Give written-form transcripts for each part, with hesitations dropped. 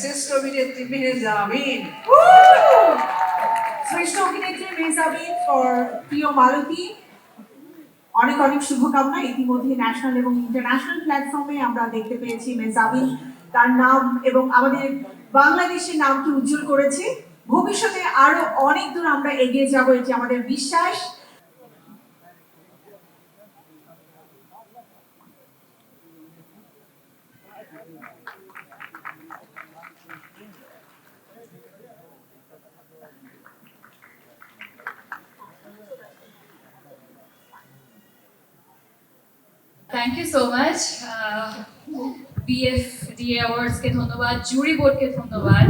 শ্রেষ্ঠ অভিনেত্রী মেহজা আমিন। শ্রেষ্ঠ অভিনেত্রী মেহজাবিন ফর প্রিয় মালতী, অনেক অনেক শুভকামনা। ইতিমধ্যে ন্যাশনাল এবং ইন্টারন্যাশনাল প্ল্যাটফর্মে আমরা দেখতে পেয়েছি মেহজাবিন তার নাম এবং আমাদের বাংলাদেশের নামকে উজ্জ্বল করেছে। ভবিষ্যতে আরো অনেক দূর আমরা এগিয়ে যাব, এটি আমাদের বিশ্বাস। থ্যাংক ইউ সো মাচ বিএফডিএ অ্যাওয়ার্ডসকে ধন্যবাদ, জুরি বোর্ডকে ধন্যবাদ,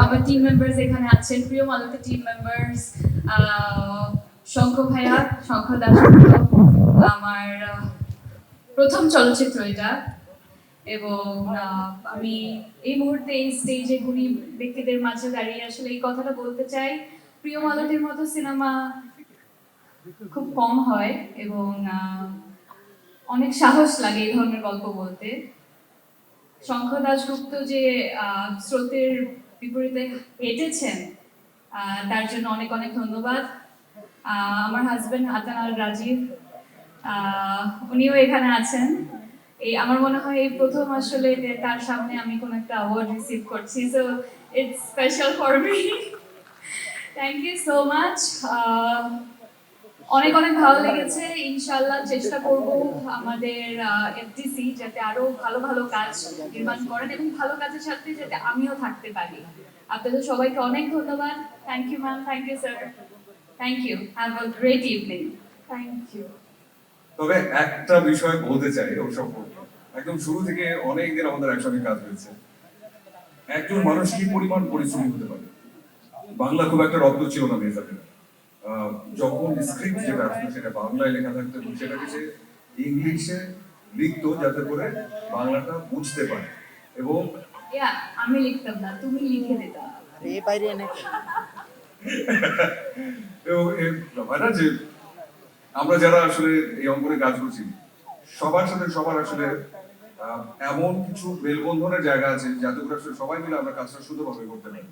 আমার টিম মেম্বার্স এখানে আছেন, প্রিয় মালতী টিম মেম্বার্স, শঙ্খ ভাইয়া, শঙ্খ দাসগুপ্ত, আমার প্রথম চলচ্চিত্র এটা। এবং আমি এই মুহূর্তে এই স্টেজে গুণী ব্যক্তিদের মাঝে দাঁড়িয়ে আসলে এই কথাটা বলতে চাই, প্রিয় মালতীর মতো সিনেমা খুব কম হয় এবং অনেক সাহস লাগে এই ধরনের গল্প বলতে। শঙ্খ দাশগুপ্ত যে স্রোতের বিপরীতে হেঁটেছেন তার জন্য অনেক অনেক ধন্যবাদ। আমার হাজবেন্ড হাসান আল রাজীব, উনিও এখানে আছেন। এই আমার মনে হয় এই প্রথম আসলে তার সামনে আমি কোনো একটা অ্যাওয়ার্ড রিসিভ করছি, so it's special for me. Thank you so much. অনেক অনেক ভালো লেগেছে। ইনশাআল্লাহ চেষ্টা করব আমাদের এফডিসি যাতে আরো ভালো ভালো কাজ নির্মাণ করেন এবং ভালো কাজের সাথে যাতে আমিও থাকতে পারি। আপনাদের সবাইকে অনেক ধন্যবাদ। Thank you ma'am, thank you sir, thank you, have a great evening. Thank you. তবে একটা বিষয় বলতে চাই ওর সম্পর্কে, একদম শুরু থেকে অনেক দিন আমাদের একসঙ্গে কাজ হয়েছে। একজন মানুষ কি পরিমাণ পরিশ্রমী হতে পারে। বাংলা খুব একটা রপ্ত ছিল না মেহজাবিনের। যখন স্ক্রিপ্ট যেটা আসতো সেটা বাংলায় লেখা থাকতো এবং সেটাকে সে ইংলিশে লিখতো যাতে করে বাংলাটা বুঝতে পারে। এবং আমি লিখতাম না, তুমি লিখে দিতা। এই বাইরে এনে যে আমরা যারা আসলে এই অঙ্গনে কাজ করছি সবার সাথে সবার আসলে এমন কিছু মেলবন্ধনের জায়গা আছে যাতে করে আসলে সবাই মিলে আমরা কাজটা সুন্দরভাবে করতে পারি।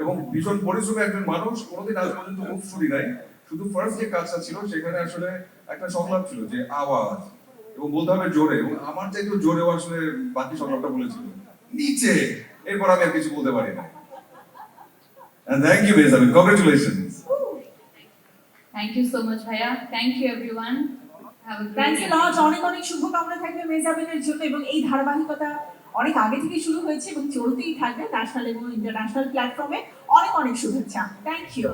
এবং ভীষণ পরিশ্রমী একজন মানুষ, কোনোদিন আজ পর্যন্ত মুখ শুনি নাই। শুধু ফার্স্ট যে কাজটা ছিল সেখানে আসলে একটা সংলাপ ছিল যে আওয়াজ, এবং বলতে হবে জোরে, এবং আমার চাইতেও জোরেও আসলে বাকি সংলাপটা বলেছিল নিচে। এরপর আমি আর কিছু বলতে পারি না। And thank you, Mezamin. Congratulations. Thank you so much, ভাইয়া. Thank you, everyone. Have a great thanks day. এ লট। অনেক অনেক শুভকামনা থাকবে মেহজাবিনের জন্য এবং এই ধারাবাহিকতা অনেক আগে থেকে শুরু হয়েছে এবং চলতেই থাকবে ন্যাশনাল এবং ইন্টারন্যাশনাল প্ল্যাটফর্মে। অনেক অনেক শুভেচ্ছা। Thank you.